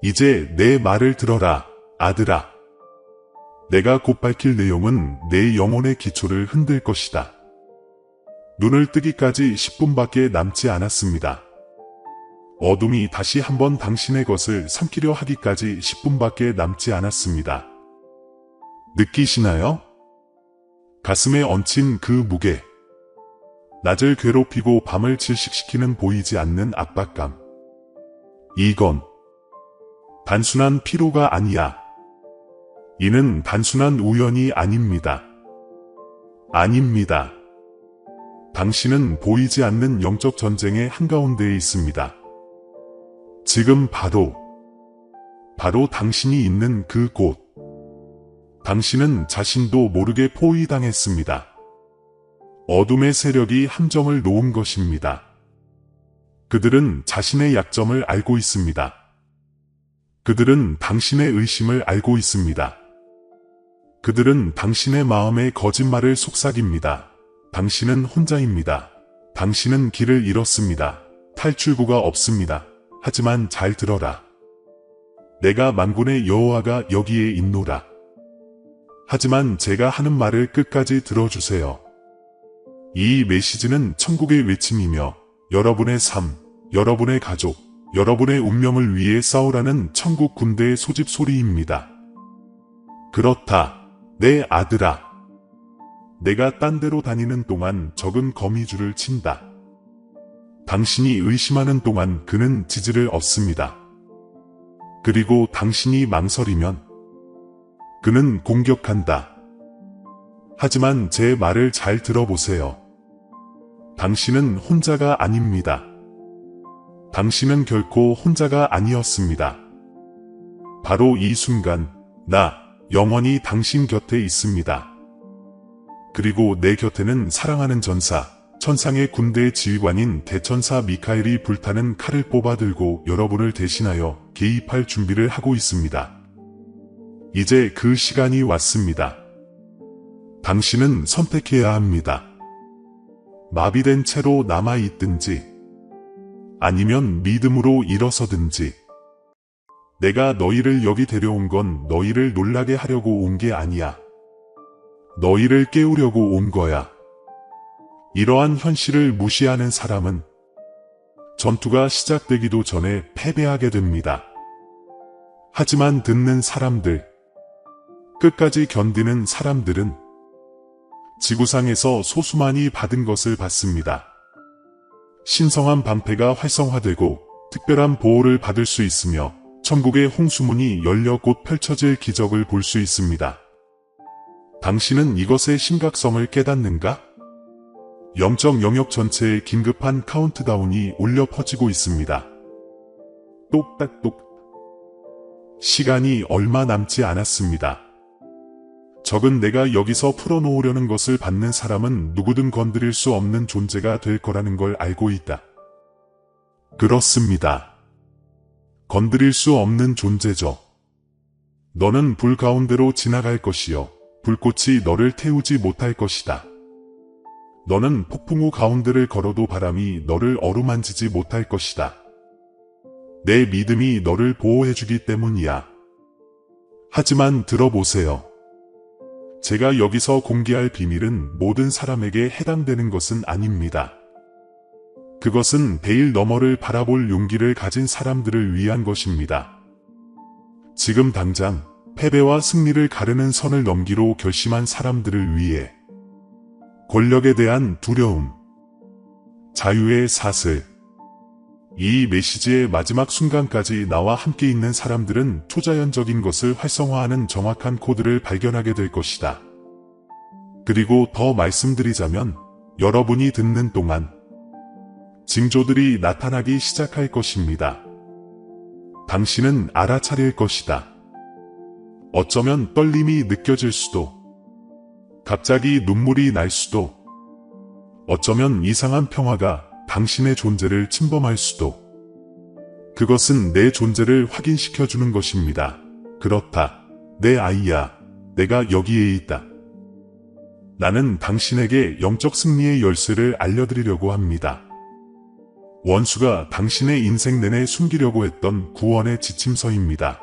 이제 내 말을 들어라, 아들아. 내가 곧 밝힐 내용은 내 영혼의 기초를 흔들 것이다. 눈을 뜨기까지 10분밖에 남지 않았습니다. 어둠이 다시 한번 당신의 것을 삼키려 하기까지 10분밖에 남지 않았습니다. 느끼시나요? 가슴에 얹힌 그 무게. 낮을 괴롭히고 밤을 질식시키는 보이지 않는 압박감. 이건 단순한 피로가 아니야. 이는 단순한 우연이 아닙니다. 아닙니다. 당신은 보이지 않는 영적 전쟁의 한가운데에 있습니다. 지금 바로 당신이 있는 그 곳. 당신은 자신도 모르게 포위당했습니다. 어둠의 세력이 함정을 놓은 것입니다. 그들은 자신의 약점을 알고 있습니다. 그들은 당신의 의심을 알고 있습니다. 그들은 당신의 마음의 거짓말을 속삭입니다. 당신은 혼자입니다. 당신은 길을 잃었습니다. 탈출구가 없습니다. 하지만 잘 들어라. 내가 만군의 여호와가 여기에 있노라. 하지만 제가 하는 말을 끝까지 들어주세요. 이 메시지는 천국의 외침이며 여러분의 삶, 여러분의 가족, 여러분의 운명을 위해 싸우라는 천국 군대의 소집 소리입니다. 그렇다, 내 아들아. 내가 딴 데로 다니는 동안 적은 거미줄을 친다. 당신이 의심하는 동안 그는 지지를 얻습니다. 그리고 당신이 망설이면 그는 공격한다. 하지만 제 말을 잘 들어보세요. 당신은 혼자가 아닙니다. 당신은 결코 혼자가 아니었습니다. 바로 이 순간, 나 영원히 당신 곁에 있습니다. 그리고 내 곁에는 사랑하는 전사, 천상의 군대의 지휘관인 대천사 미카엘이 불타는 칼을 뽑아들고 여러분을 대신하여 개입할 준비를 하고 있습니다. 이제 그 시간이 왔습니다. 당신은 선택해야 합니다. 마비된 채로 남아있든지 아니면 믿음으로 일어서든지. 내가 너희를 여기 데려온 건 너희를 놀라게 하려고 온 게 아니야. 너희를 깨우려고 온 거야. 이러한 현실을 무시하는 사람은 전투가 시작되기도 전에 패배하게 됩니다. 하지만 듣는 사람들, 끝까지 견디는 사람들은 지구상에서 소수만이 받은 것을 받습니다. 신성한 방패가 활성화되고 특별한 보호를 받을 수 있으며 천국의 홍수문이 열려 곧 펼쳐질 기적을 볼 수 있습니다. 당신은 이것의 심각성을 깨닫는가? 영적 영역 전체에 긴급한 카운트다운이 울려 퍼지고 있습니다. 똑딱똑. 시간이 얼마 남지 않았습니다. 적은 내가 여기서 풀어놓으려는 것을 받는 사람은 누구든 건드릴 수 없는 존재가 될 거라는 걸 알고 있다. 그렇습니다. 건드릴 수 없는 존재죠. 너는 불 가운데로 지나갈 것이요. 불꽃이 너를 태우지 못할 것이다. 너는 폭풍우 가운데를 걸어도 바람이 너를 어루만지지 못할 것이다. 내 믿음이 너를 보호해주기 때문이야. 하지만 들어보세요. 제가 여기서 공개할 비밀은 모든 사람에게 해당되는 것은 아닙니다. 그것은 베일 너머를 바라볼 용기를 가진 사람들을 위한 것입니다. 지금 당장 패배와 승리를 가르는 선을 넘기로 결심한 사람들을 위해 권력에 대한 두려움, 자유의 사슬. 이 메시지의 마지막 순간까지 나와 함께 있는 사람들은 초자연적인 것을 활성화하는 정확한 코드를 발견하게 될 것이다. 그리고 더 말씀드리자면 여러분이 듣는 동안 징조들이 나타나기 시작할 것입니다. 당신은 알아차릴 것이다. 어쩌면 떨림이 느껴질 수도, 갑자기 눈물이 날 수도, 어쩌면 이상한 평화가 당신의 존재를 침범할 수도. 그것은 내 존재를 확인시켜주는 것입니다. 그렇다. 내 아이야. 내가 여기에 있다. 나는 당신에게 영적 승리의 열쇠를 알려드리려고 합니다. 원수가 당신의 인생 내내 숨기려고 했던 구원의 지침서입니다.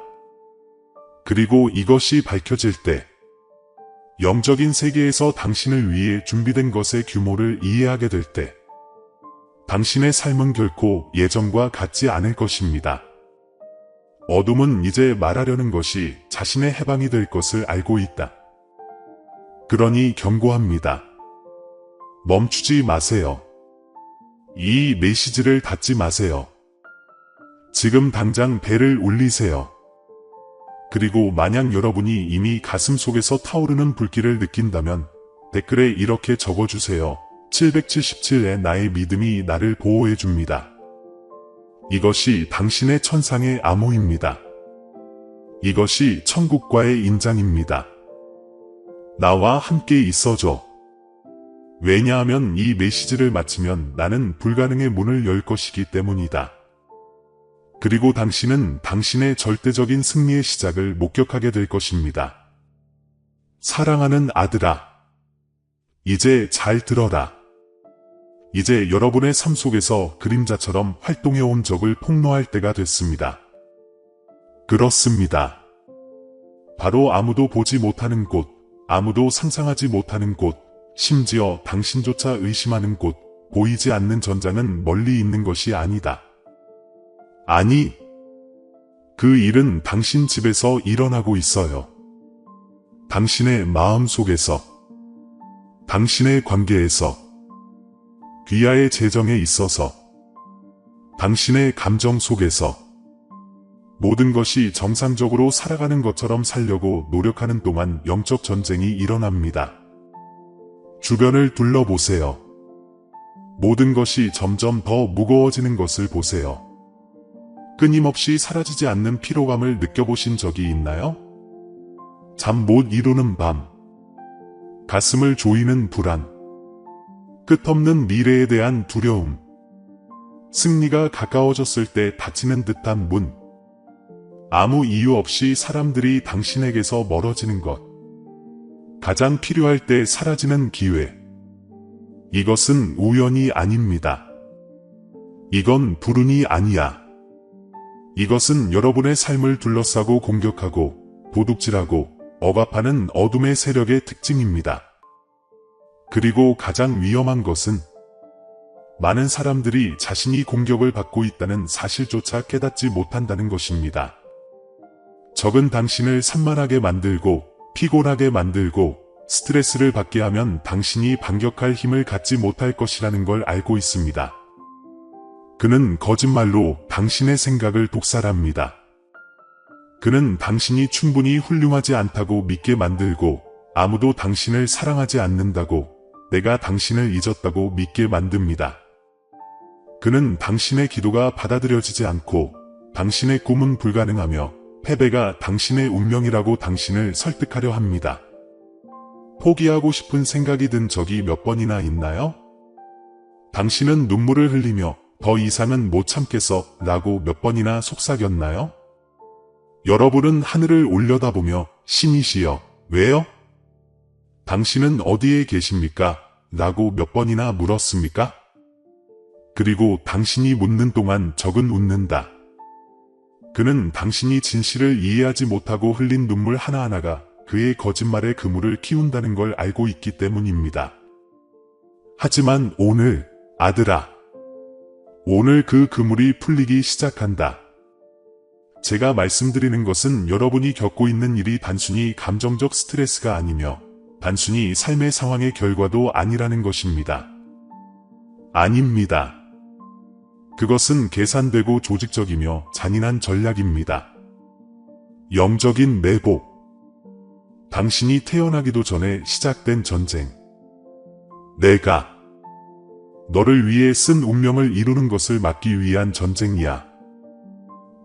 그리고 이것이 밝혀질 때 영적인 세계에서 당신을 위해 준비된 것의 규모를 이해하게 될 때 당신의 삶은 결코 예전과 같지 않을 것입니다. 어둠은 이제 말하려는 것이 자신의 해방이 될 것을 알고 있다. 그러니 경고합니다. 멈추지 마세요. 이 메시지를 닫지 마세요. 지금 당장 벨을 울리세요. 그리고 만약 여러분이 이미 가슴 속에서 타오르는 불길을 느낀다면 댓글에 이렇게 적어주세요. 777의 나의 믿음이 나를 보호해줍니다. 이것이 당신의 천상의 암호입니다. 이것이 천국과의 인장입니다. 나와 함께 있어줘. 왜냐하면 이 메시지를 마치면 나는 불가능의 문을 열 것이기 때문이다. 그리고 당신은 당신의 절대적인 승리의 시작을 목격하게 될 것입니다. 사랑하는 아들아, 이제 잘 들어라. 이제 여러분의 삶 속에서 그림자처럼 활동해온 적을 폭로할 때가 됐습니다. 그렇습니다. 바로 아무도 보지 못하는 곳, 아무도 상상하지 못하는 곳, 심지어 당신조차 의심하는 곳, 보이지 않는 전장은 멀리 있는 것이 아니다. 아니, 그 일은 당신 집에서 일어나고 있어요. 당신의 마음 속에서, 당신의 관계에서, 귀하의 재정에 있어서, 당신의 감정 속에서, 모든 것이 정상적으로 살아가는 것처럼 살려고 노력하는 동안 영적 전쟁이 일어납니다. 주변을 둘러보세요. 모든 것이 점점 더 무거워지는 것을 보세요. 끊임없이 사라지지 않는 피로감을 느껴보신 적이 있나요? 잠 못 이루는 밤, 가슴을 조이는 불안, 끝없는 미래에 대한 두려움, 승리가 가까워졌을 때 닫히는 듯한 문, 아무 이유 없이 사람들이 당신에게서 멀어지는 것, 가장 필요할 때 사라지는 기회. 이것은 우연이 아닙니다. 이건 불운이 아니야. 이것은 여러분의 삶을 둘러싸고 공격하고 도둑질하고 억압하는 어둠의 세력의 특징입니다. 그리고 가장 위험한 것은 많은 사람들이 자신이 공격을 받고 있다는 사실조차 깨닫지 못한다는 것입니다. 적은 당신을 산만하게 만들고 피곤하게 만들고 스트레스를 받게 하면 당신이 반격할 힘을 갖지 못할 것이라는 걸 알고 있습니다. 그는 거짓말로 당신의 생각을 독살합니다. 그는 당신이 충분히 훌륭하지 않다고 믿게 만들고 아무도 당신을 사랑하지 않는다고 내가 당신을 잊었다고 믿게 만듭니다. 그는 당신의 기도가 받아들여지지 않고 당신의 꿈은 불가능하며 패배가 당신의 운명이라고 당신을 설득하려 합니다. 포기하고 싶은 생각이 든 적이 몇 번이나 있나요? 당신은 눈물을 흘리며 더 이상은 못 참겠어 라고 몇 번이나 속삭였나요? 여러분은 하늘을 올려다보며 신이시여, 왜요? 당신은 어디에 계십니까? 라고 몇 번이나 물었습니까? 그리고 당신이 묻는 동안 적은 웃는다. 그는 당신이 진실을 이해하지 못하고 흘린 눈물 하나하나가 그의 거짓말의 그물을 키운다는 걸 알고 있기 때문입니다. 하지만 오늘, 아들아, 오늘 그 그물이 풀리기 시작한다. 제가 말씀드리는 것은 여러분이 겪고 있는 일이 단순히 감정적 스트레스가 아니며 단순히 삶의 상황의 결과도 아니라는 것입니다. 아닙니다. 그것은 계산되고 조직적이며 잔인한 전략입니다. 영적인 매복. 당신이 태어나기도 전에 시작된 전쟁. 내가 너를 위해 쓴 운명을 이루는 것을 막기 위한 전쟁이야.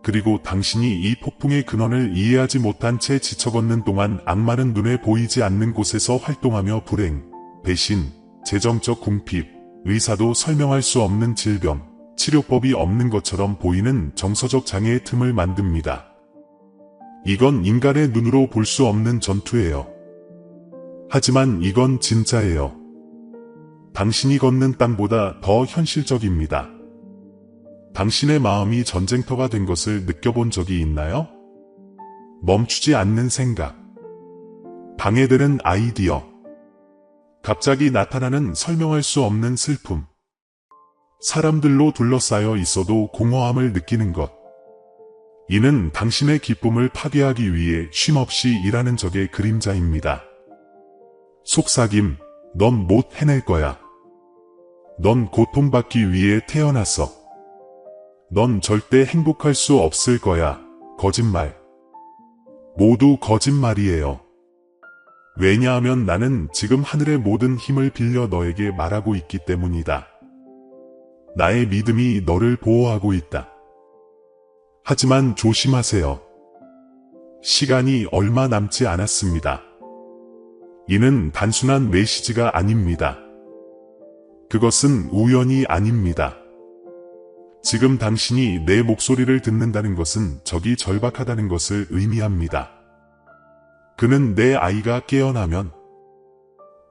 그리고 당신이 이 폭풍의 근원을 이해하지 못한 채 지쳐걷는 동안 악마는 눈에 보이지 않는 곳에서 활동하며 불행, 배신, 재정적 궁핍, 의사도 설명할 수 없는 질병, 치료법이 없는 것처럼 보이는 정서적 장애의 틈을 만듭니다. 이건 인간의 눈으로 볼 수 없는 전투예요. 하지만 이건 진짜예요. 당신이 걷는 땅보다 더 현실적입니다. 당신의 마음이 전쟁터가 된 것을 느껴본 적이 있나요? 멈추지 않는 생각, 방해되는 아이디어, 갑자기 나타나는 설명할 수 없는 슬픔, 사람들로 둘러싸여 있어도 공허함을 느끼는 것. 이는 당신의 기쁨을 파괴하기 위해 쉼없이 일하는 적의 그림자입니다. 속삭임, 넌 못 해낼 거야. 넌 고통받기 위해 태어났어. 넌 절대 행복할 수 없을 거야. 거짓말. 모두 거짓말이에요. 왜냐하면 나는 지금 하늘의 모든 힘을 빌려 너에게 말하고 있기 때문이다. 나의 믿음이 너를 보호하고 있다. 하지만 조심하세요. 시간이 얼마 남지 않았습니다. 이는 단순한 메시지가 아닙니다. 그것은 우연이 아닙니다. 지금 당신이 내 목소리를 듣는다는 것은 적이 절박하다는 것을 의미합니다. 그는 내 아이가 깨어나면,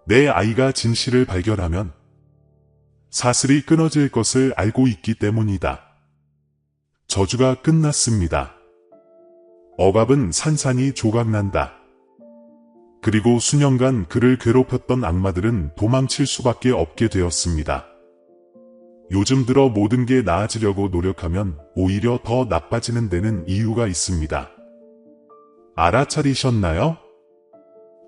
내 아이가 진실을 발견하면 사슬이 끊어질 것을 알고 있기 때문이다. 저주가 끝났습니다. 억압은 산산이 조각난다. 그리고 수년간 그를 괴롭혔던 악마들은 도망칠 수밖에 없게 되었습니다. 요즘 들어 모든 게 나아지려고 노력하면 오히려 더 나빠지는 데는 이유가 있습니다. 알아차리셨나요?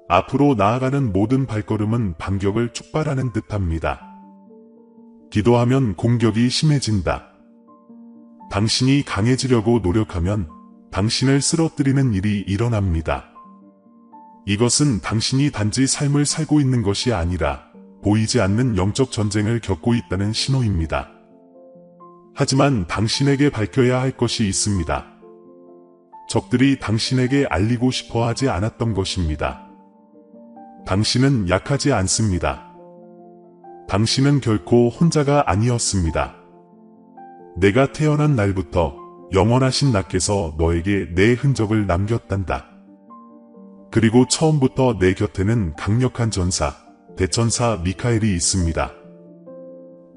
앞으로 나아가는 모든 발걸음은 반격을 촉발하는 듯합니다. 기도하면 공격이 심해진다. 당신이 강해지려고 노력하면 당신을 쓰러뜨리는 일이 일어납니다. 이것은 당신이 단지 삶을 살고 있는 것이 아니라 보이지 않는 영적 전쟁을 겪고 있다는 신호입니다. 하지만 당신에게 밝혀야 할 것이 있습니다. 적들이 당신에게 알리고 싶어 하지 않았던 것입니다. 당신은 약하지 않습니다. 당신은 결코 혼자가 아니었습니다. 내가 태어난 날부터 영원하신 나께서 너에게 내 흔적을 남겼단다. 그리고 처음부터 내 곁에는 강력한 전사, 대천사 미카엘이 있습니다.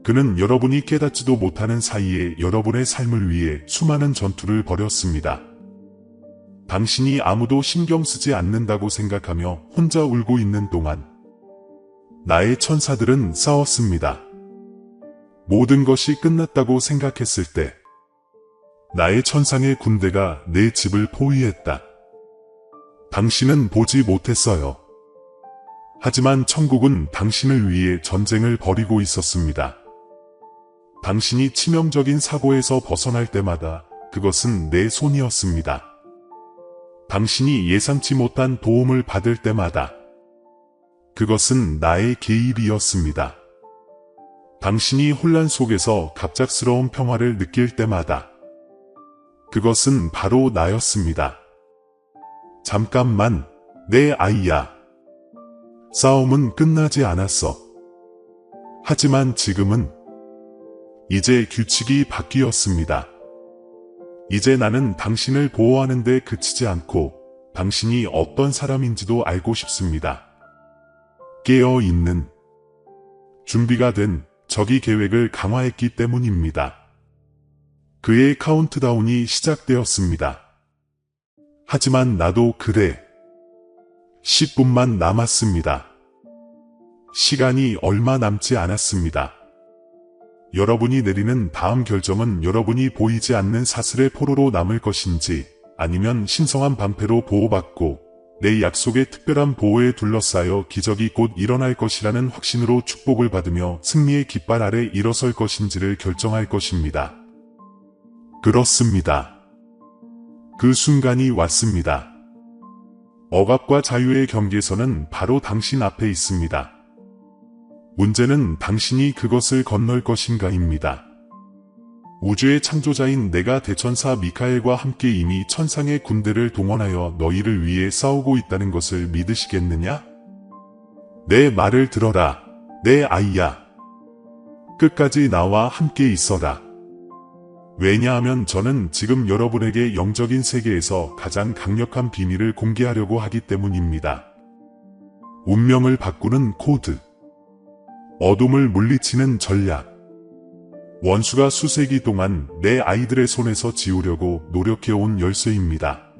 그는 여러분이 깨닫지도 못하는 사이에 여러분의 삶을 위해 수많은 전투를 벌였습니다. 당신이 아무도 신경 쓰지 않는다고 생각하며 혼자 울고 있는 동안 나의 천사들은 싸웠습니다. 모든 것이 끝났다고 생각했을 때 나의 천상의 군대가 내 집을 포위했다. 당신은 보지 못했어요. 하지만 천국은 당신을 위해 전쟁을 벌이고 있었습니다. 당신이 치명적인 사고에서 벗어날 때마다 그것은 내 손이었습니다. 당신이 예상치 못한 도움을 받을 때마다 그것은 나의 개입이었습니다. 당신이 혼란 속에서 갑작스러운 평화를 느낄 때마다 그것은 바로 나였습니다. 잠깐만, 내 아이야. 싸움은 끝나지 않았어. 하지만 지금은 이제 규칙이 바뀌었습니다. 이제 나는 당신을 보호하는 데 그치지 않고 당신이 어떤 사람인지도 알고 싶습니다. 깨어있는, 준비가 된 적이 계획을 강화했기 때문입니다. 그의 카운트다운이 시작되었습니다. 하지만 나도 그래. 10분만 남았습니다. 시간이 얼마 남지 않았습니다. 여러분이 내리는 다음 결정은 여러분이 보이지 않는 사슬의 포로로 남을 것인지 아니면 신성한 방패로 보호받고 내 약속의 특별한 보호에 둘러싸여 기적이 곧 일어날 것이라는 확신으로 축복을 받으며 승리의 깃발 아래 일어설 것인지를 결정할 것입니다. 그렇습니다. 그 순간이 왔습니다. 억압과 자유의 경계선은 바로 당신 앞에 있습니다. 문제는 당신이 그것을 건널 것인가입니다. 우주의 창조자인 내가 대천사 미카엘과 함께 이미 천상의 군대를 동원하여 너희를 위해 싸우고 있다는 것을 믿으시겠느냐? 내 말을 들어라, 내 아이야. 끝까지 나와 함께 있어라. 왜냐하면 저는 지금 여러분에게 영적인 세계에서 가장 강력한 비밀을 공개하려고 하기 때문입니다. 운명을 바꾸는 코드, 어둠을 물리치는 전략, 원수가 수세기 동안 내 아이들의 손에서 지우려고 노력해온 열쇠입니다.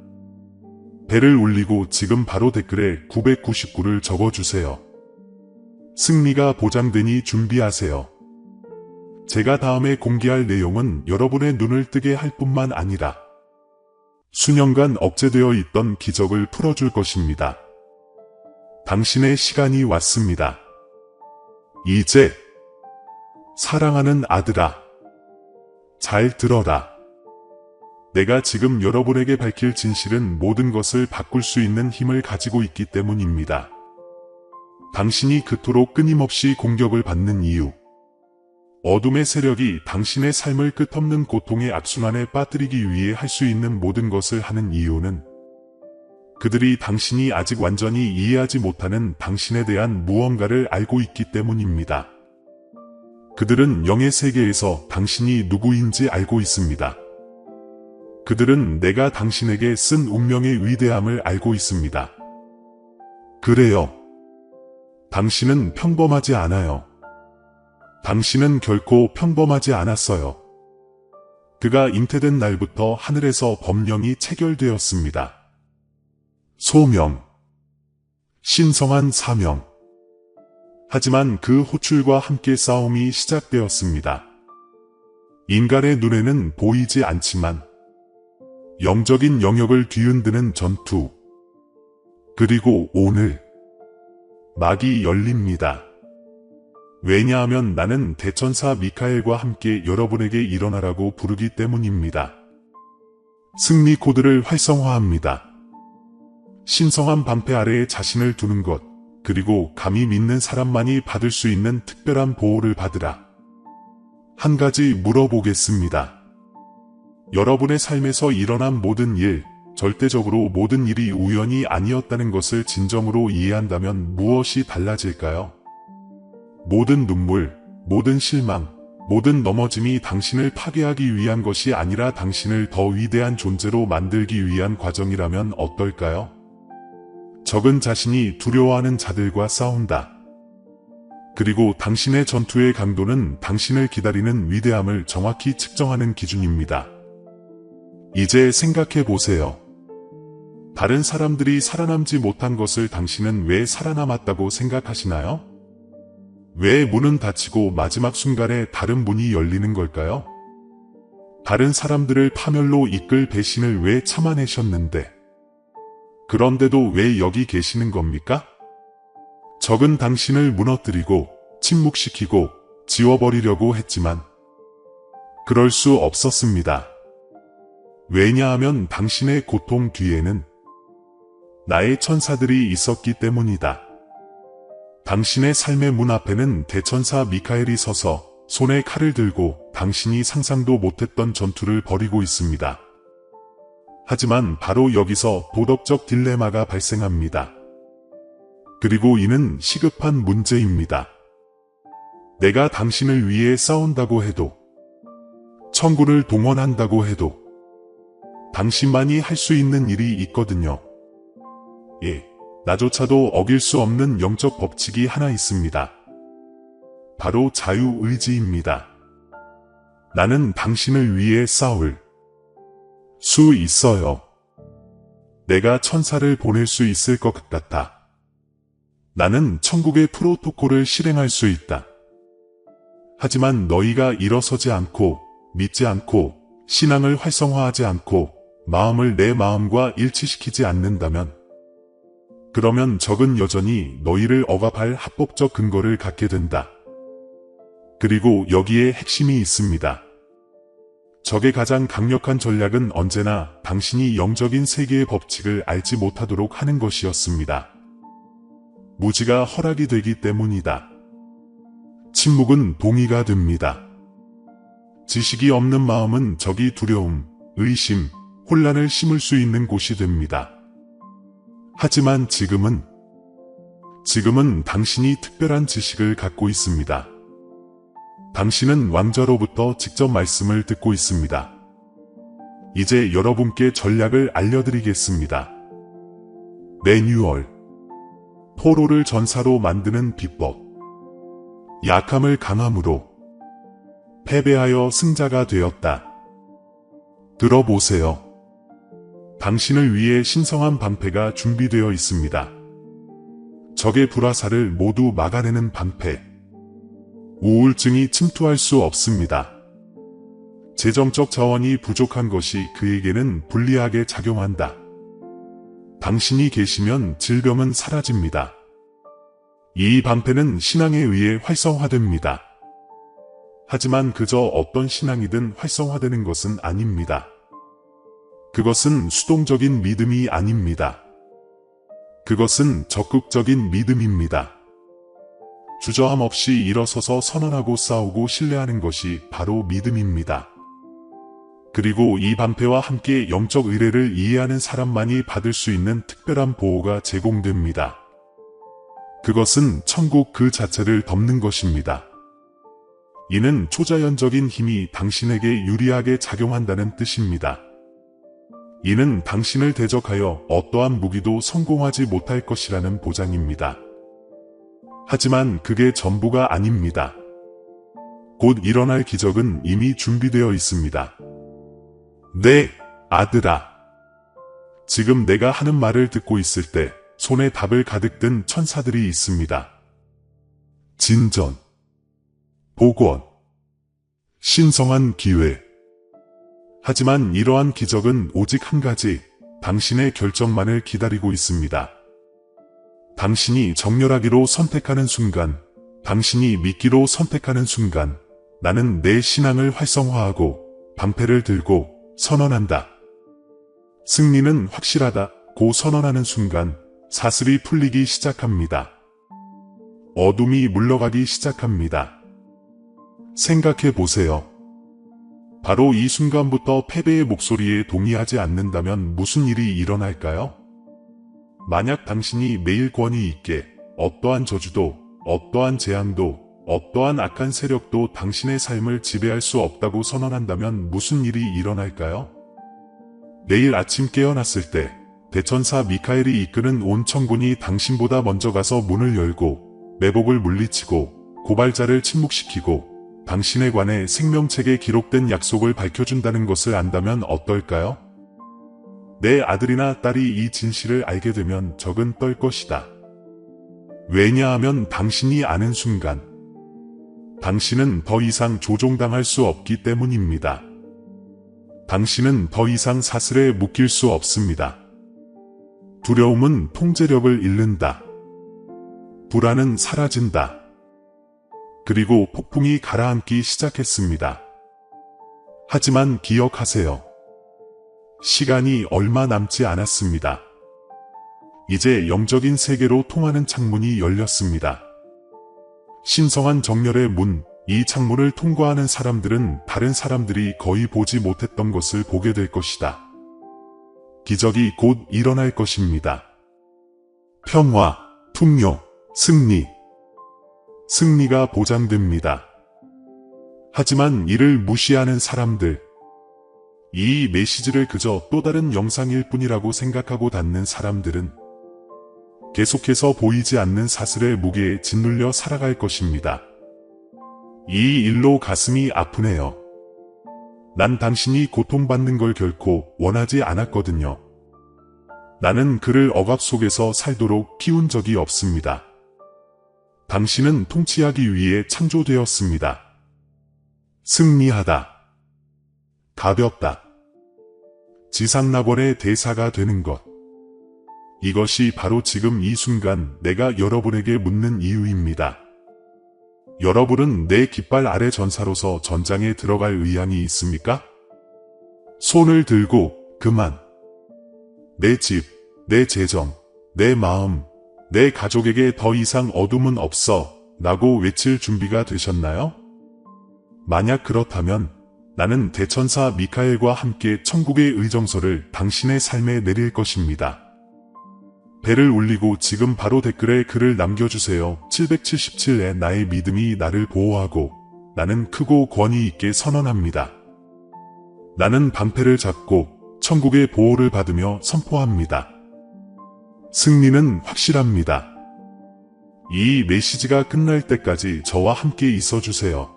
배를 울리고 지금 바로 댓글에 999를 적어주세요. 승리가 보장되니 준비하세요. 제가 다음에 공개할 내용은 여러분의 눈을 뜨게 할 뿐만 아니라 수년간 억제되어 있던 기적을 풀어줄 것입니다. 당신의 시간이 왔습니다. 이제 사랑하는 아들아, 잘 들어라. 내가 지금 여러분에게 밝힐 진실은 모든 것을 바꿀 수 있는 힘을 가지고 있기 때문입니다. 당신이 그토록 끊임없이 공격을 받는 이유, 어둠의 세력이 당신의 삶을 끝없는 고통의 악순환에 빠뜨리기 위해 할 수 있는 모든 것을 하는 이유는 그들이 당신이 아직 완전히 이해하지 못하는 당신에 대한 무언가를 알고 있기 때문입니다. 그들은 영의 세계에서 당신이 누구인지 알고 있습니다. 그들은 내가 당신에게 쓴 운명의 위대함을 알고 있습니다. 그래요. 당신은 평범하지 않아요. 당신은 결코 평범하지 않았어요. 그가 잉태된 날부터 하늘에서 법령이 체결되었습니다. 소명, 신성한 사명. 하지만 그 호출과 함께 싸움이 시작되었습니다. 인간의 눈에는 보이지 않지만 영적인 영역을 뒤흔드는 전투. 그리고 오늘 막이 열립니다. 왜냐하면 나는 대천사 미카엘과 함께 여러분에게 일어나라고 부르기 때문입니다. 승리 코드를 활성화합니다. 신성한 방패 아래에 자신을 두는 것, 그리고 감히 믿는 사람만이 받을 수 있는 특별한 보호를 받으라. 한 가지 물어보겠습니다. 여러분의 삶에서 일어난 모든 일, 절대적으로 모든 일이 우연이 아니었다는 것을 진정으로 이해한다면 무엇이 달라질까요? 모든 눈물, 모든 실망, 모든 넘어짐이 당신을 파괴하기 위한 것이 아니라 당신을 더 위대한 존재로 만들기 위한 과정이라면 어떨까요? 적은 자신이 두려워하는 자들과 싸운다. 그리고 당신의 전투의 강도는 당신을 기다리는 위대함을 정확히 측정하는 기준입니다. 이제 생각해 보세요. 다른 사람들이 살아남지 못한 것을 당신은 왜 살아남았다고 생각하시나요? 왜 문은 닫히고 마지막 순간에 다른 문이 열리는 걸까요? 다른 사람들을 파멸로 이끌 배신을 왜 참아내셨는데? 그런데도 왜 여기 계시는 겁니까? 적은 당신을 무너뜨리고 침묵시키고 지워버리려고 했지만 그럴 수 없었습니다. 왜냐하면 당신의 고통 뒤에는 나의 천사들이 있었기 때문이다. 당신의 삶의 문 앞에는 대천사 미카엘이 서서 손에 칼을 들고 당신이 상상도 못했던 전투를 벌이고 있습니다. 하지만 바로 여기서 도덕적 딜레마가 발생합니다. 그리고 이는 시급한 문제입니다. 내가 당신을 위해 싸운다고 해도, 천군을 동원한다고 해도 당신만이 할 수 있는 일이 있거든요. 예, 나조차도 어길 수 없는 영적 법칙이 하나 있습니다. 바로 자유의지입니다. 나는 당신을 위해 싸울 수 있어요. 내가 천사를 보낼 수 있을 것 같아. 나는 천국의 프로토콜을 실행할 수 있다. 하지만 너희가 일어서지 않고, 믿지 않고, 신앙을 활성화하지 않고, 마음을 내 마음과 일치시키지 않는다면, 그러면 적은 여전히 너희를 억압할 합법적 근거를 갖게 된다. 그리고 여기에 핵심이 있습니다. 적의 가장 강력한 전략은 언제나 당신이 영적인 세계의 법칙을 알지 못하도록 하는 것이었습니다. 무지가 허락이 되기 때문이다. 침묵은 동의가 됩니다. 지식이 없는 마음은 적이 두려움, 의심, 혼란을 심을 수 있는 곳이 됩니다. 하지만 지금은 당신이 특별한 지식을 갖고 있습니다. 당신은 왕자로부터 직접 말씀을 듣고 있습니다. 이제 여러분께 전략을 알려드리겠습니다. 매뉴얼, 포로를 전사로 만드는 비법, 약함을 강함으로, 패배하여 승자가 되었다. 들어보세요. 당신을 위해 신성한 방패가 준비되어 있습니다. 적의 불화살을 모두 막아내는 방패. 우울증이 침투할 수 없습니다. 재정적 자원이 부족한 것이 그에게는 불리하게 작용한다. 당신이 계시면 질병은 사라집니다. 이 방패는 신앙에 의해 활성화됩니다. 하지만 그저 어떤 신앙이든 활성화되는 것은 아닙니다. 그것은 수동적인 믿음이 아닙니다. 그것은 적극적인 믿음입니다. 주저함 없이 일어서서 선언하고 싸우고 신뢰하는 것이 바로 믿음입니다. 그리고 이 방패와 함께 영적 의뢰를 이해하는 사람만이 받을 수 있는 특별한 보호가 제공됩니다. 그것은 천국 그 자체를 덮는 것입니다. 이는 초자연적인 힘이 당신에게 유리하게 작용한다는 뜻입니다. 이는 당신을 대적하여 어떠한 무기도 성공하지 못할 것이라는 보장입니다. 하지만 그게 전부가 아닙니다. 곧 일어날 기적은 이미 준비되어 있습니다. 네, 아들아. 지금 내가 하는 말을 듣고 있을 때 손에 답을 가득 든 천사들이 있습니다. 진전, 복원, 신성한 기회. 하지만 이러한 기적은 오직 한 가지, 당신의 결정만을 기다리고 있습니다. 당신이 정렬하기로 선택하는 순간, 당신이 믿기로 선택하는 순간, 나는 내 신앙을 활성화하고 방패를 들고 선언한다. 승리는 확실하다고 선언하는 순간 사슬이 풀리기 시작합니다. 어둠이 물러가기 시작합니다. 생각해 보세요. 바로 이 순간부터 패배의 목소리에 동의하지 않는다면 무슨 일이 일어날까요? 만약 당신이 매일 권위 있게 어떠한 저주도, 어떠한 재앙도, 어떠한 악한 세력도 당신의 삶을 지배할 수 없다고 선언한다면 무슨 일이 일어날까요? 내일 아침 깨어났을 때 대천사 미카엘이 이끄는 온 천군이 당신보다 먼저 가서 문을 열고 매복을 물리치고 고발자를 침묵시키고 당신에 관해 생명책에 기록된 약속을 밝혀준다는 것을 안다면 어떨까요? 내 아들이나 딸이 이 진실을 알게 되면 적은 떨 것이다. 왜냐하면 당신이 아는 순간 당신은 더 이상 조종당할 수 없기 때문입니다. 당신은 더 이상 사슬에 묶일 수 없습니다. 두려움은 통제력을 잃는다. 불안은 사라진다. 그리고 폭풍이 가라앉기 시작했습니다. 하지만 기억하세요. 시간이 얼마 남지 않았습니다. 이제 영적인 세계로 통하는 창문이 열렸습니다. 신성한 정렬의 문, 이 창문을 통과하는 사람들은 다른 사람들이 거의 보지 못했던 것을 보게 될 것이다. 기적이 곧 일어날 것입니다. 평화, 풍요, 승리. 승리가 보장됩니다. 하지만 이를 무시하는 사람들, 이 메시지를 그저 또 다른 영상일 뿐이라고 생각하고 닫는 사람들은 계속해서 보이지 않는 사슬의 무게에 짓눌려 살아갈 것입니다. 이 일로 가슴이 아프네요. 난 당신이 고통받는 걸 결코 원하지 않았거든요. 나는 그를 억압 속에서 살도록 키운 적이 없습니다. 당신은 통치하기 위해 창조되었습니다. 승리하다. 가볍다. 지상낙원의 대사가 되는 것. 이것이 바로 지금 이 순간 내가 여러분에게 묻는 이유입니다. 여러분은 내 깃발 아래 전사로서 전장에 들어갈 의향이 있습니까? 손을 들고 그만. 내 집, 내 재정, 내 마음, 내 가족에게 더 이상 어둠은 없어 라고 외칠 준비가 되셨나요? 만약 그렇다면 나는 대천사 미카엘과 함께 천국의 의정서를 당신의 삶에 내릴 것입니다. 배를 울리고 지금 바로 댓글에 글을 남겨주세요. 777에 나의 믿음이 나를 보호하고 나는 크고 권위 있게 선언합니다. 나는 방패를 잡고 천국의 보호를 받으며 선포합니다. 승리는 확실합니다. 이 메시지가 끝날 때까지 저와 함께 있어주세요.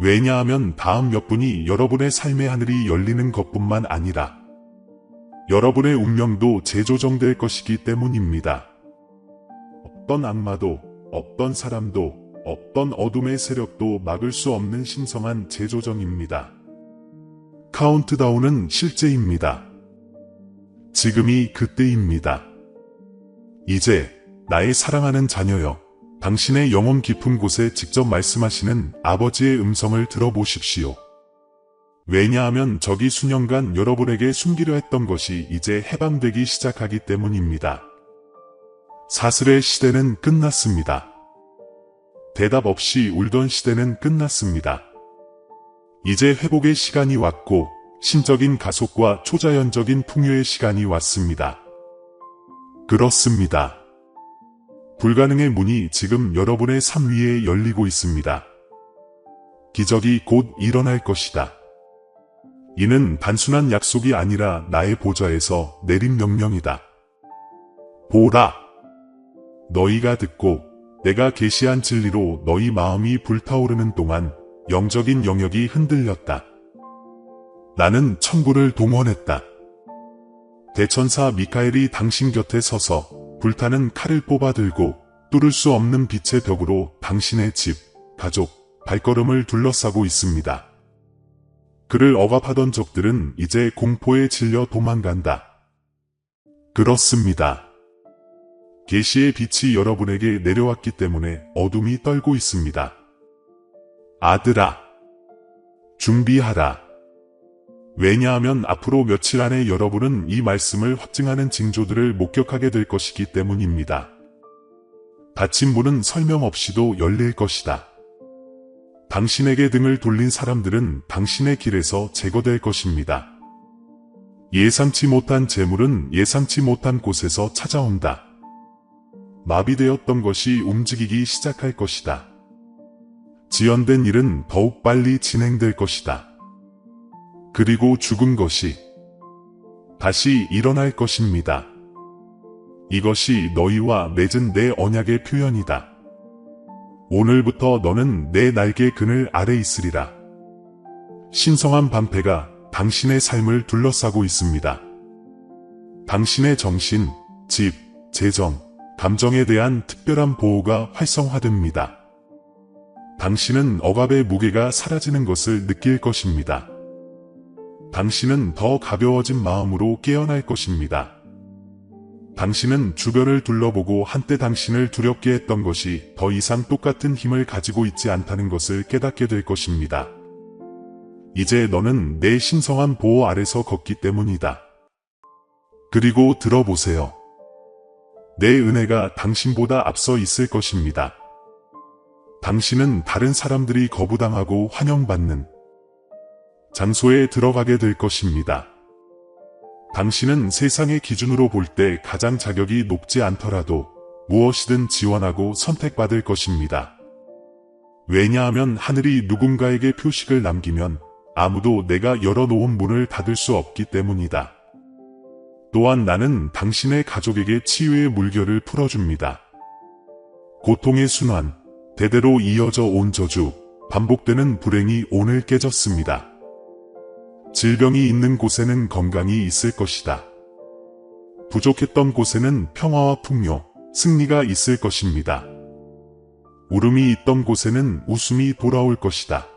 왜냐하면 다음 몇 분이 여러분의 삶의 하늘이 열리는 것뿐만 아니라 여러분의 운명도 재조정될 것이기 때문입니다. 어떤 악마도, 어떤 사람도, 어떤 어둠의 세력도 막을 수 없는 신성한 재조정입니다. 카운트다운은 실제입니다. 지금이 그때입니다. 이제 나의 사랑하는 자녀여, 당신의 영혼 깊은 곳에 직접 말씀하시는 아버지의 음성을 들어보십시오. 왜냐하면 적이 수년간 여러분에게 숨기려 했던 것이 이제 해방되기 시작하기 때문입니다. 사슬의 시대는 끝났습니다. 대답 없이 울던 시대는 끝났습니다. 이제 회복의 시간이 왔고 신적인 가속과 초자연적인 풍요의 시간이 왔습니다. 그렇습니다. 불가능의 문이 지금 여러분의 삶 위에 열리고 있습니다. 기적이 곧 일어날 것이다. 이는 단순한 약속이 아니라 나의 보좌에서 내린 명령이다. 보라! 너희가 듣고 내가 계시한 진리로 너희 마음이 불타오르는 동안 영적인 영역이 흔들렸다. 나는 천군을 동원했다. 대천사 미카엘이 당신 곁에 서서 불타는 칼을 뽑아 들고 뚫을 수 없는 빛의 벽으로 당신의 집, 가족, 발걸음을 둘러싸고 있습니다. 그를 억압하던 적들은 이제 공포에 질려 도망간다. 그렇습니다. 계시의 빛이 여러분에게 내려왔기 때문에 어둠이 떨고 있습니다. 아들아, 준비하라. 왜냐하면 앞으로 며칠 안에 여러분은 이 말씀을 확증하는 징조들을 목격하게 될 것이기 때문입니다. 닫힌 문은 설명 없이도 열릴 것이다. 당신에게 등을 돌린 사람들은 당신의 길에서 제거될 것입니다. 예상치 못한 재물은 예상치 못한 곳에서 찾아온다. 마비되었던 것이 움직이기 시작할 것이다. 지연된 일은 더욱 빨리 진행될 것이다. 그리고 죽은 것이 다시 일어날 것입니다. 이것이 너희와 맺은 내 언약의 표현이다. 오늘부터 너는 내 날개 그늘 아래 있으리라. 신성한 방패가 당신의 삶을 둘러싸고 있습니다. 당신의 정신, 집, 재정, 감정에 대한 특별한 보호가 활성화됩니다. 당신은 억압의 무게가 사라지는 것을 느낄 것입니다. 당신은 더 가벼워진 마음으로 깨어날 것입니다. 당신은 주변을 둘러보고 한때 당신을 두렵게 했던 것이 더 이상 똑같은 힘을 가지고 있지 않다는 것을 깨닫게 될 것입니다. 이제 너는 내 신성한 보호 아래서 걷기 때문이다. 그리고 들어보세요. 내 은혜가 당신보다 앞서 있을 것입니다. 당신은 다른 사람들이 거부당하고 환영받는 장소에 들어가게 될 것입니다. 당신은 세상의 기준으로 볼 때 가장 자격이 높지 않더라도 무엇이든 지원하고 선택받을 것입니다. 왜냐하면 하늘이 누군가에게 표식을 남기면 아무도 내가 열어놓은 문을 닫을 수 없기 때문이다. 또한 나는 당신의 가족에게 치유의 물결을 풀어줍니다. 고통의 순환, 대대로 이어져 온 저주, 반복되는 불행이 오늘 깨졌습니다. 질병이 있는 곳에는 건강이 있을 것이다. 부족했던 곳에는 평화와 풍요, 승리가 있을 것입니다. 울음이 있던 곳에는 웃음이 돌아올 것이다.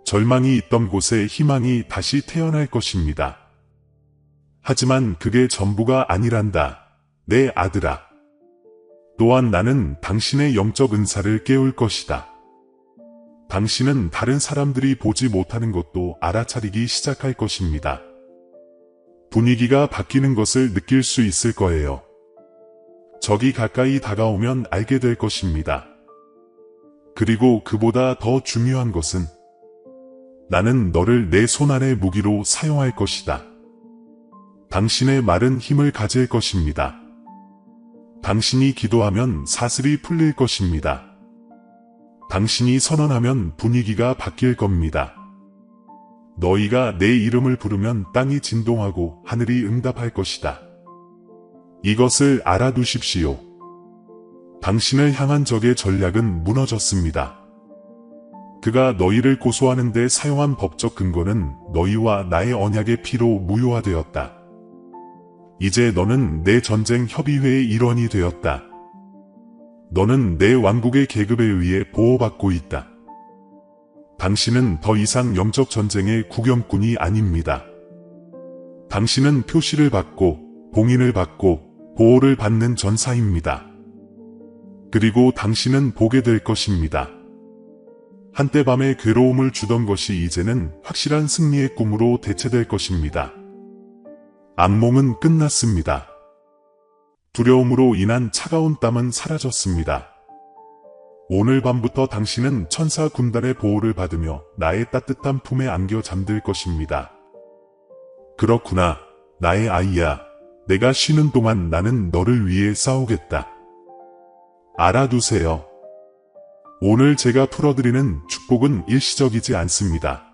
절망이 있던 곳에 희망이 다시 태어날 것입니다. 하지만 그게 전부가 아니란다, 내 아들아. 또한 나는 당신의 영적 은사를 깨울 것이다. 당신은 다른 사람들이 보지 못하는 것도 알아차리기 시작할 것입니다. 분위기가 바뀌는 것을 느낄 수 있을 거예요. 적이 가까이 다가오면 알게 될 것입니다. 그리고 그보다 더 중요한 것은 나는 너를 내 손 안의 무기로 사용할 것이다. 당신의 말은 힘을 가질 것입니다. 당신이 기도하면 사슬이 풀릴 것입니다. 당신이 선언하면 분위기가 바뀔 겁니다. 너희가 내 이름을 부르면 땅이 진동하고 하늘이 응답할 것이다. 이것을 알아두십시오. 당신을 향한 적의 전략은 무너졌습니다. 그가 너희를 고소하는 데 사용한 법적 근거는 너희와 나의 언약의 피로 무효화되었다. 이제 너는 내 전쟁 협의회의 일원이 되었다. 너는 내 왕국의 계급에 의해 보호받고 있다. 당신은 더 이상 영적 전쟁의 구경꾼이 아닙니다. 당신은 표시를 받고 봉인을 받고 보호를 받는 전사입니다. 그리고 당신은 보게 될 것입니다. 한때 밤에 괴로움을 주던 것이 이제는 확실한 승리의 꿈으로 대체될 것입니다. 악몽은 끝났습니다. 두려움으로 인한 차가운 땀은 사라졌습니다. 오늘 밤부터 당신은 천사 군단의 보호를 받으며 나의 따뜻한 품에 안겨 잠들 것입니다. 그렇구나, 나의 아이야. 내가 쉬는 동안 나는 너를 위해 싸우겠다. 알아두세요. 오늘 제가 풀어드리는 축복은 일시적이지 않습니다.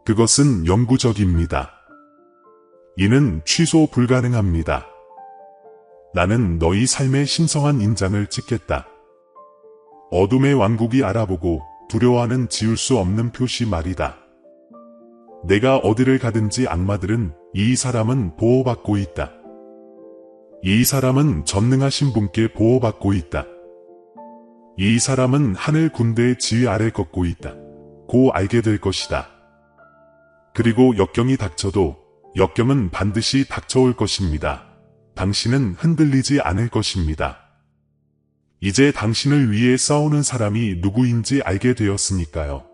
그것은 영구적입니다. 이는 취소 불가능합니다. 나는 너희 삶의 신성한 인장을 찍겠다. 어둠의 왕국이 알아보고 두려워하는 지울 수 없는 표시 말이다. 내가 어디를 가든지 악마들은 이 사람은 보호받고 있다. 이 사람은 전능하신 분께 보호받고 있다. 이 사람은 하늘 군대의 지휘 아래 걷고 있다. 고 알게 될 것이다. 그리고 역경이 닥쳐도 역경은 반드시 닥쳐올 것입니다. 당신은 흔들리지 않을 것입니다. 이제 당신을 위해 싸우는 사람이 누구인지 알게 되었으니까요.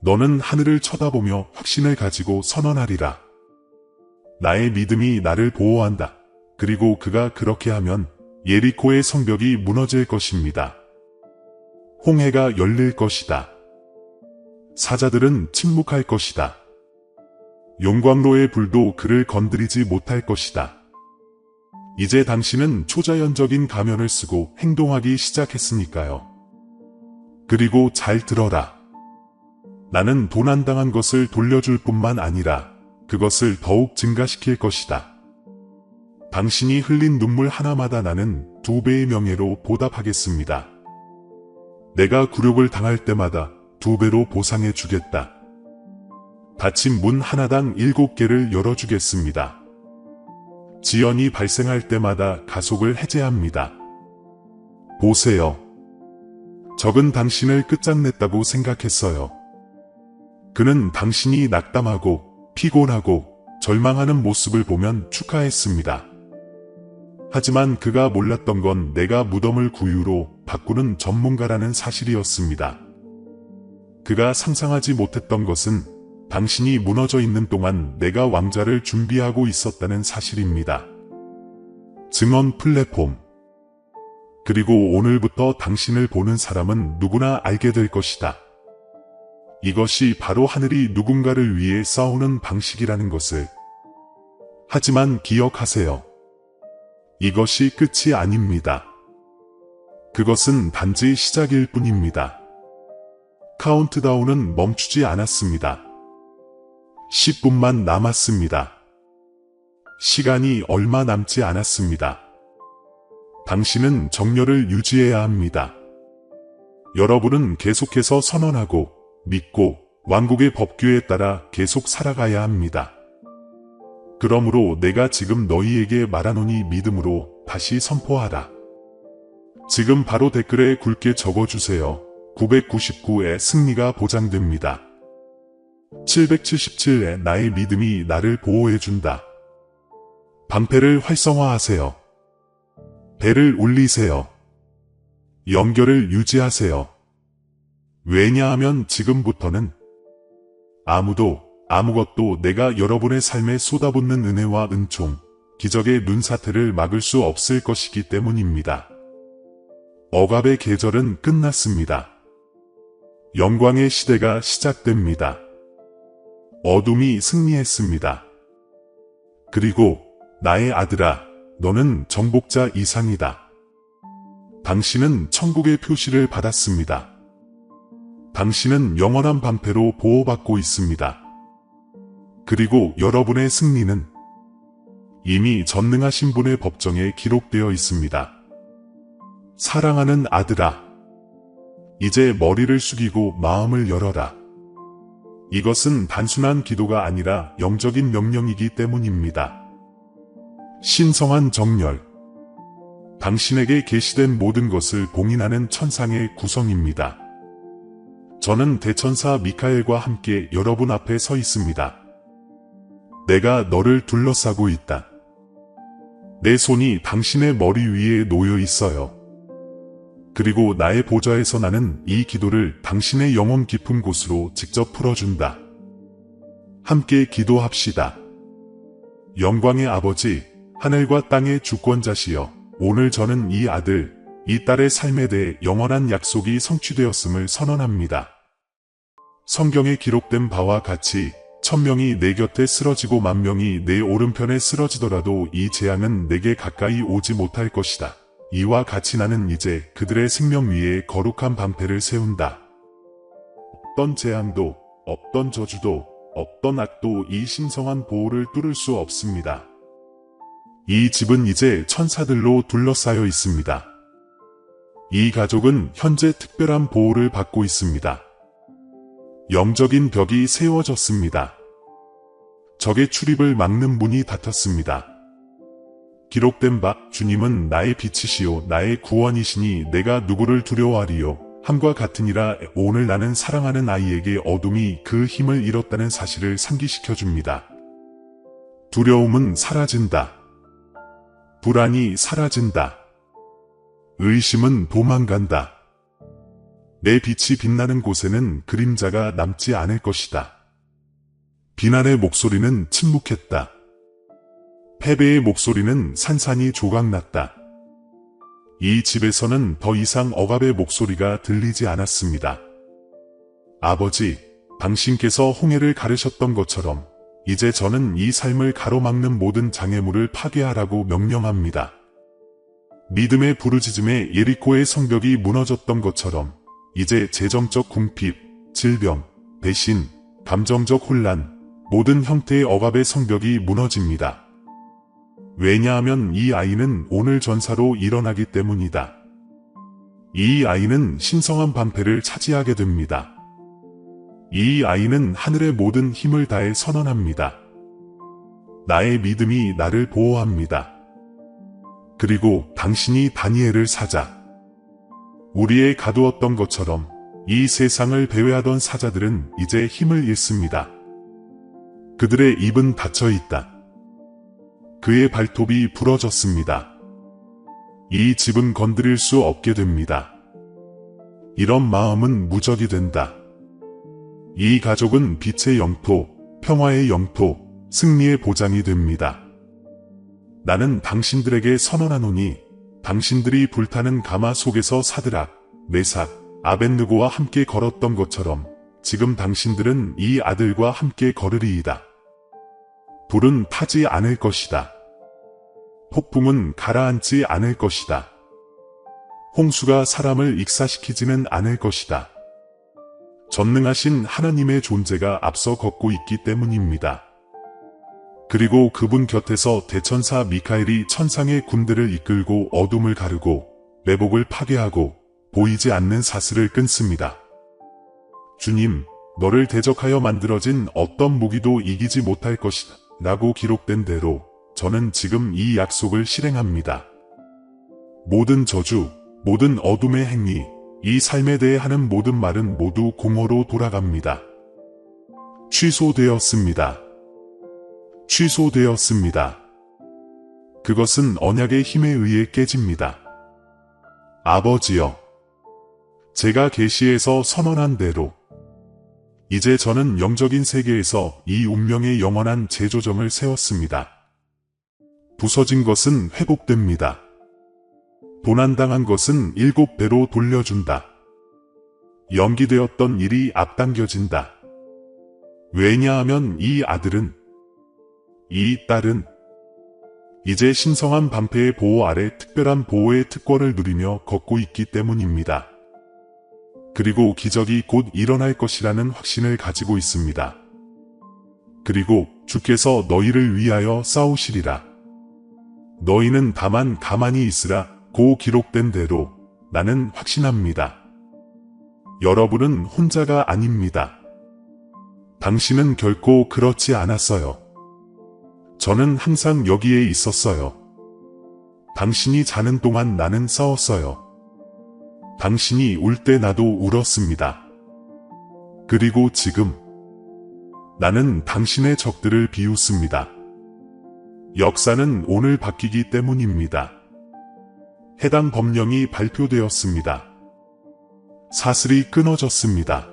너는 하늘을 쳐다보며 확신을 가지고 선언하리라. 나의 믿음이 나를 보호한다. 그리고 그가 그렇게 하면 예리코의 성벽이 무너질 것입니다. 홍해가 열릴 것이다. 사자들은 침묵할 것이다. 용광로의 불도 그를 건드리지 못할 것이다. 이제 당신은 초자연적인 가면을 쓰고 행동하기 시작했으니까요. 그리고 잘 들어라. 나는 도난당한 것을 돌려줄 뿐만 아니라 그것을 더욱 증가시킬 것이다. 당신이 흘린 눈물 하나마다 나는 2배의 명예로 보답하겠습니다. 내가 굴욕을 당할 때마다 2배로 보상해 주겠다. 닫힌 문 하나당 7개를 열어주겠습니다. 지연이 발생할 때마다 가속을 해제합니다. 보세요. 적은 당신을 끝장냈다고 생각했어요. 그는 당신이 낙담하고 피곤하고 절망하는 모습을 보면 축하했습니다. 하지만 그가 몰랐던 건 내가 무덤을 구유로 바꾸는 전문가라는 사실이었습니다. 그가 상상하지 못했던 것은 당신이 무너져 있는 동안 내가 왕자를 준비하고 있었다는 사실입니다. 증언 플랫폼. 그리고 오늘부터 당신을 보는 사람은 누구나 알게 될 것이다. 이것이 바로 하늘이 누군가를 위해 싸우는 방식이라는 것을. 하지만 기억하세요. 이것이 끝이 아닙니다. 그것은 단지 시작일 뿐입니다. 카운트다운은 멈추지 않았습니다. 10분만 남았습니다. 시간이 얼마 남지 않았습니다. 당신은 정열을 유지해야 합니다. 여러분은 계속해서 선언하고 믿고 왕국의 법규에 따라 계속 살아가야 합니다. 그러므로 내가 지금 너희에게 말하노니 믿음으로 다시 선포하라. 지금 바로 댓글에 굵게 적어주세요. 999의 승리가 보장됩니다. 777의 나의 믿음이 나를 보호해준다. 방패를 활성화하세요. 배를 올리세요. 연결을 유지하세요. 왜냐하면 지금부터는 아무것도 내가 여러분의 삶에 쏟아붓는 은혜와 은총, 기적의 눈사태를 막을 수 없을 것이기 때문입니다. 억압의 계절은 끝났습니다. 영광의 시대가 시작됩니다. 어둠이 승리했습니다. 그리고 나의 아들아, 너는 정복자 이상이다. 당신은 천국의 표시를 받았습니다. 당신은 영원한 방패로 보호받고 있습니다. 그리고 여러분의 승리는 이미 전능하신 분의 법정에 기록되어 있습니다. 사랑하는 아들아, 이제 머리를 숙이고 마음을 열어라. 이것은 단순한 기도가 아니라 영적인 명령이기 때문입니다. 신성한 정렬. 당신에게 계시된 모든 것을 봉인하는 천상의 구성입니다. 저는 대천사 미카엘과 함께 여러분 앞에 서 있습니다. 내가 너를 둘러싸고 있다. 내 손이 당신의 머리 위에 놓여 있어요. 그리고 나의 보좌에서 나는 이 기도를 당신의 영혼 깊은 곳으로 직접 풀어준다. 함께 기도합시다. 영광의 아버지, 하늘과 땅의 주권자시여, 오늘 저는 이 아들, 이 딸의 삶에 대해 영원한 약속이 성취되었음을 선언합니다. 성경에 기록된 바와 같이 1000명이 내 곁에 쓰러지고 10,000명이 내 오른편에 쓰러지더라도 이 재앙은 내게 가까이 오지 못할 것이다. 이와 같이 나는 이제 그들의 생명 위에 거룩한 방패를 세운다. 어떤 재앙도, 어떤 저주도, 어떤 악도 이 신성한 보호를 뚫을 수 없습니다. 이 집은 이제 천사들로 둘러싸여 있습니다. 이 가족은 현재 특별한 보호를 받고 있습니다. 영적인 벽이 세워졌습니다. 적의 출입을 막는 문이 닫혔습니다. 기록된 바, 주님은 나의 빛이시요 나의 구원이시니 내가 누구를 두려워하리요. 함과 같으니라. 오늘 나는 사랑하는 아이에게 어둠이 그 힘을 잃었다는 사실을 상기시켜줍니다. 두려움은 사라진다. 불안이 사라진다. 의심은 도망간다. 내 빛이 빛나는 곳에는 그림자가 남지 않을 것이다. 비난의 목소리는 침묵했다. 패배의 목소리는 산산이 조각났다. 이 집에서는 더 이상 억압의 목소리가 들리지 않았습니다. 아버지, 당신께서 홍해를 가르셨던 것처럼 이제 저는 이 삶을 가로막는 모든 장애물을 파괴하라고 명령합니다. 믿음의 부르짖음에 예리코의 성벽이 무너졌던 것처럼 이제 재정적 궁핍, 질병, 배신, 감정적 혼란, 모든 형태의 억압의 성벽이 무너집니다. 왜냐하면 이 아이는 오늘 전사로 일어나기 때문이다. 이 아이는 신성한 방패를 차지하게 됩니다. 이 아이는 하늘의 모든 힘을 다해 선언합니다. 나의 믿음이 나를 보호합니다. 그리고 당신이 다니엘을 사자. 우리에 가두었던 것처럼 이 세상을 배회하던 사자들은 이제 힘을 잃습니다. 그들의 입은 닫혀 있다. 그의 발톱이 부러졌습니다. 이 집은 건드릴 수 없게 됩니다. 이런 마음은 무적이 된다. 이 가족은 빛의 영토, 평화의 영토, 승리의 보장이 됩니다. 나는 당신들에게 선언하노니 당신들이 불타는 가마 속에서 사드락, 메삭, 아벳느고와 함께 걸었던 것처럼 지금 당신들은 이 아들과 함께 걸으리이다. 불은 타지 않을 것이다. 폭풍은 가라앉지 않을 것이다. 홍수가 사람을 익사시키지는 않을 것이다. 전능하신 하나님의 존재가 앞서 걷고 있기 때문입니다. 그리고 그분 곁에서 대천사 미카엘이 천상의 군대를 이끌고 어둠을 가르고 매복을 파괴하고 보이지 않는 사슬을 끊습니다. 주님, 너를 대적하여 만들어진 어떤 무기도 이기지 못할 것이다. 라고 기록된 대로 저는 지금 이 약속을 실행합니다. 모든 저주, 모든 어둠의 행위, 이 삶에 대해 하는 모든 말은 모두 공허로 돌아갑니다. 취소되었습니다. 취소되었습니다. 그것은 언약의 힘에 의해 깨집니다. 아버지여, 제가 계시에서 선언한 대로 이제 저는 영적인 세계에서 이 운명의 영원한 재조정을 세웠습니다. 부서진 것은 회복됩니다. 도난당한 것은 7배로 돌려준다. 연기되었던 일이 앞당겨진다. 왜냐하면 이 아들은, 이 딸은 이제 신성한 방패의 보호 아래 특별한 보호의 특권을 누리며 걷고 있기 때문입니다. 그리고 기적이 곧 일어날 것이라는 확신을 가지고 있습니다. 그리고 주께서 너희를 위하여 싸우시리라. 너희는 다만 가만히 있으라 고 기록된 대로 나는 확신합니다. 여러분은 혼자가 아닙니다. 당신은 결코 그렇지 않았어요. 저는 항상 여기에 있었어요. 당신이 자는 동안 나는 싸웠어요. 당신이 울 때 나도 울었습니다. 그리고 지금 나는 당신의 적들을 비웃습니다. 역사는 오늘 바뀌기 때문입니다. 해당 법령이 발표되었습니다. 사슬이 끊어졌습니다.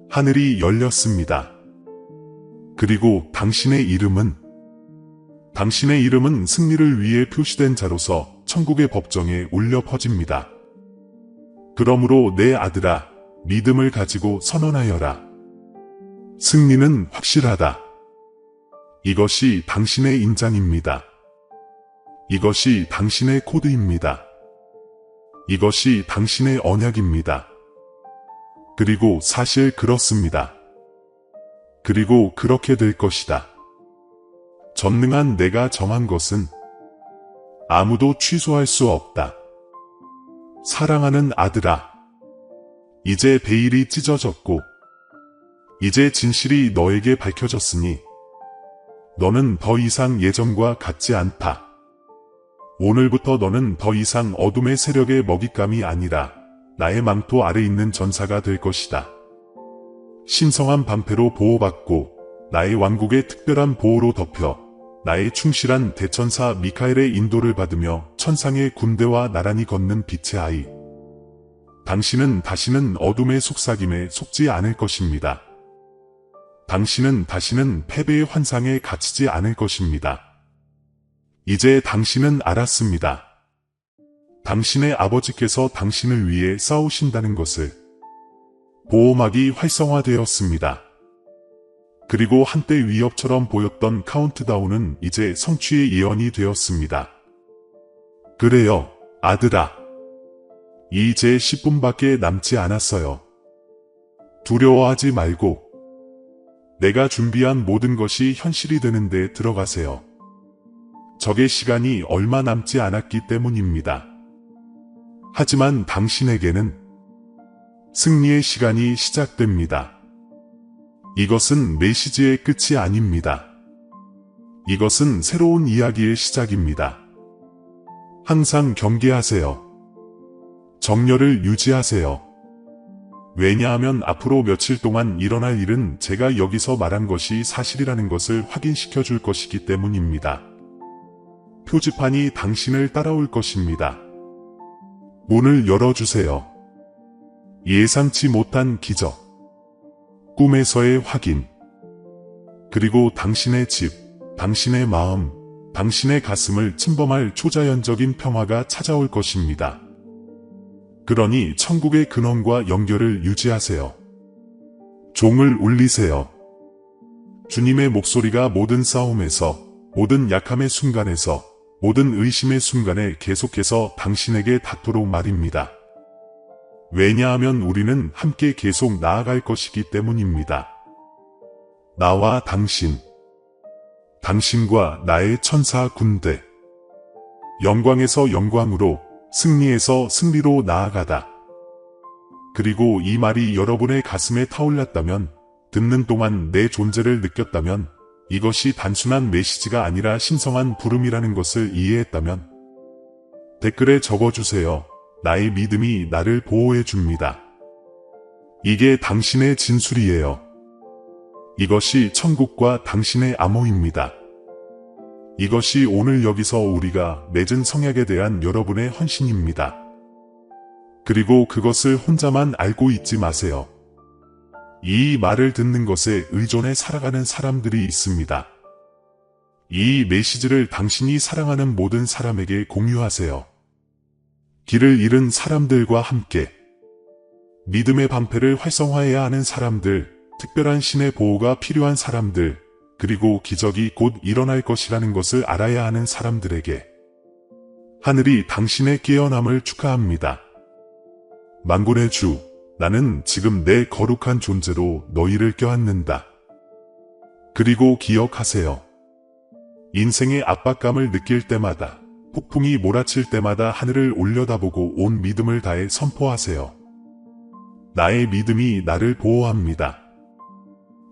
하늘이 열렸습니다. 그리고 당신의 이름은 승리를 위해 표시된 자로서 천국의 법정에 울려 퍼집니다. 그러므로 내 아들아, 믿음을 가지고 선언하여라. 승리는 확실하다. 이것이 당신의 인장입니다. 이것이 당신의 코드입니다. 이것이 당신의 언약입니다. 그리고 사실 그렇습니다. 그리고 그렇게 될 것이다. 전능한 내가 정한 것은 아무도 취소할 수 없다. 사랑하는 아들아, 이제 베일이 찢어졌고 이제 진실이 너에게 밝혀졌으니 너는 더 이상 예전과 같지 않다. 오늘부터 너는 더 이상 어둠의 세력의 먹잇감이 아니라 나의 망토 아래 있는 전사가 될 것이다. 신성한 방패로 보호받고 나의 왕국의 특별한 보호로 덮여 나의 충실한 대천사 미카엘의 인도를 받으며 천상의 군대와 나란히 걷는 빛의 아이. 당신은 다시는 어둠의 속삭임에 속지 않을 것입니다. 당신은 다시는 패배의 환상에 갇히지 않을 것입니다. 이제 당신은 알았습니다. 당신의 아버지께서 당신을 위해 싸우신다는 것을. 보호막이 활성화되었습니다. 그리고 한때 위협처럼 보였던 카운트다운은 이제 성취의 예언이 되었습니다. 그래요, 아들아. 이제 10분밖에 남지 않았어요. 두려워하지 말고 내가 준비한 모든 것이 현실이 되는 데 들어가세요. 적의 시간이 얼마 남지 않았기 때문입니다. 하지만 당신에게는 승리의 시간이 시작됩니다. 이것은 메시지의 끝이 아닙니다. 이것은 새로운 이야기의 시작입니다. 항상 경계하세요. 정열을 유지하세요. 왜냐하면 앞으로 며칠 동안 일어날 일은 제가 여기서 말한 것이 사실이라는 것을 확인시켜 줄 것이기 때문입니다. 표지판이 당신을 따라올 것입니다. 문을 열어주세요. 예상치 못한 기적. 꿈에서의 확인. 그리고 당신의 집, 당신의 마음, 당신의 가슴을 침범할 초자연적인 평화가 찾아올 것입니다. 그러니 천국의 근원과 연결을 유지하세요. 종을 울리세요. 주님의 목소리가 모든 싸움에서, 모든 약함의 순간에서, 모든 의심의 순간에 계속해서 당신에게 닿도록 말입니다. 왜냐하면 우리는 함께 계속 나아갈 것이기 때문입니다. 나와 당신, 당신과 나의 천사 군대. 영광에서 영광으로, 승리에서 승리로 나아가다. 그리고 이 말이 여러분의 가슴에 타올랐다면, 듣는 동안 내 존재를 느꼈다면, 이것이 단순한 메시지가 아니라 신성한 부름이라는 것을 이해했다면, 댓글에 적어주세요. 나의 믿음이 나를 보호해 줍니다. 이게 당신의 진술이에요. 이것이 천국과 당신의 암호입니다. 이것이 오늘 여기서 우리가 맺은 성약에 대한 여러분의 헌신입니다. 그리고 그것을 혼자만 알고 있지 마세요. 이 말을 듣는 것에 의존해 살아가는 사람들이 있습니다. 이 메시지를 당신이 사랑하는 모든 사람에게 공유하세요. 길을 잃은 사람들과 함께 믿음의 방패를 활성화해야 하는 사람들, 특별한 신의 보호가 필요한 사람들, 그리고 기적이 곧 일어날 것이라는 것을 알아야 하는 사람들에게 하늘이 당신의 깨어남을 축하합니다. 만군의 주, 나는 지금 내 거룩한 존재로 너희를 껴안는다. 그리고 기억하세요. 인생의 압박감을 느낄 때마다, 폭풍이 몰아칠 때마다 하늘을 올려다보고 온 믿음을 다해 선포하세요. 나의 믿음이 나를 보호합니다.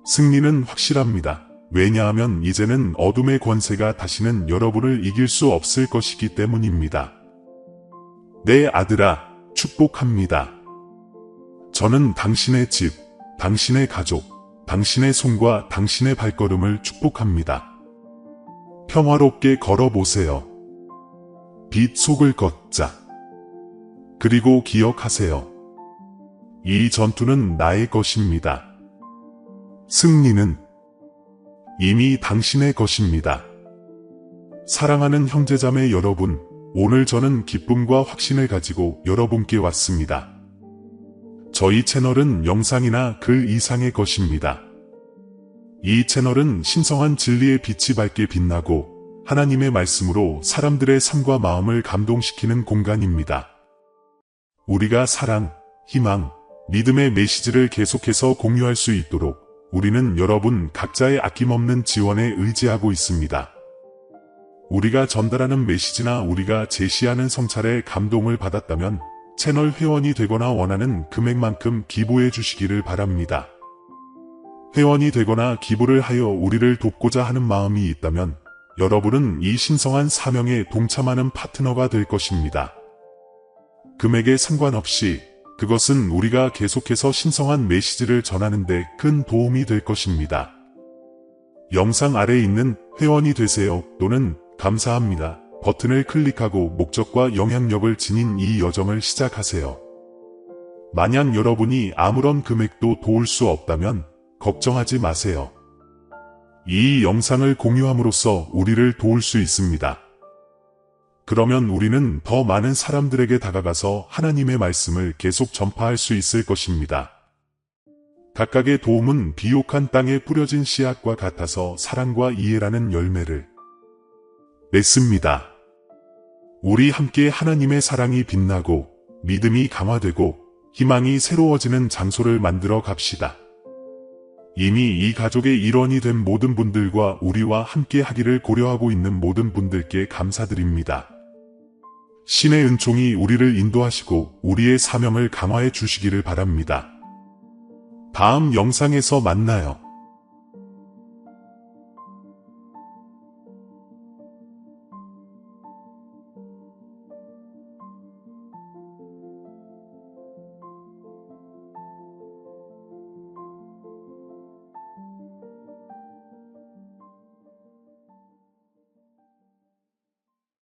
승리는 확실합니다. 왜냐하면 이제는 어둠의 권세가 다시는 여러분을 이길 수 없을 것이기 때문입니다. 내 아들아, 축복합니다. 저는 당신의 집, 당신의 가족, 당신의 손과 당신의 발걸음을 축복합니다. 평화롭게 걸어보세요. 빛 속을 걷자. 그리고 기억하세요. 이 전투는 나의 것입니다. 승리는 이미 당신의 것입니다. 사랑하는 형제자매 여러분, 오늘 저는 기쁨과 확신을 가지고 여러분께 왔습니다. 저희 채널은 영상이나 글 이상의 것입니다. 이 채널은 신성한 진리의 빛이 밝게 빛나고 하나님의 말씀으로 사람들의 삶과 마음을 감동시키는 공간입니다. 우리가 사랑, 희망, 믿음의 메시지를 계속해서 공유할 수 있도록 우리는 여러분 각자의 아낌없는 지원에 의지하고 있습니다. 우리가 전달하는 메시지나 우리가 제시하는 성찰에 감동을 받았다면 채널 회원이 되거나 원하는 금액만큼 기부해 주시기를 바랍니다. 회원이 되거나 기부를 하여 우리를 돕고자 하는 마음이 있다면 여러분은 이 신성한 사명에 동참하는 파트너가 될 것입니다. 금액에 상관없이 그것은 우리가 계속해서 신성한 메시지를 전하는 데 큰 도움이 될 것입니다. 영상 아래에 있는 회원이 되세요 또는 감사합니다 버튼을 클릭하고 목적과 영향력을 지닌 이 여정을 시작하세요. 만약 여러분이 아무런 금액도 도울 수 없다면 걱정하지 마세요. 이 영상을 공유함으로써 우리를 도울 수 있습니다. 그러면 우리는 더 많은 사람들에게 다가가서 하나님의 말씀을 계속 전파할 수 있을 것입니다. 각각의 도움은 비옥한 땅에 뿌려진 씨앗과 같아서 사랑과 이해라는 열매를 맺습니다. 우리 함께 하나님의 사랑이 빛나고 믿음이 강화되고 희망이 새로워지는 장소를 만들어 갑시다. 이미 이 가족의 일원이 된 모든 분들과 우리와 함께 하기를 고려하고 있는 모든 분들께 감사드립니다. 신의 은총이 우리를 인도하시고 우리의 사명을 강화해 주시기를 바랍니다. 다음 영상에서 만나요.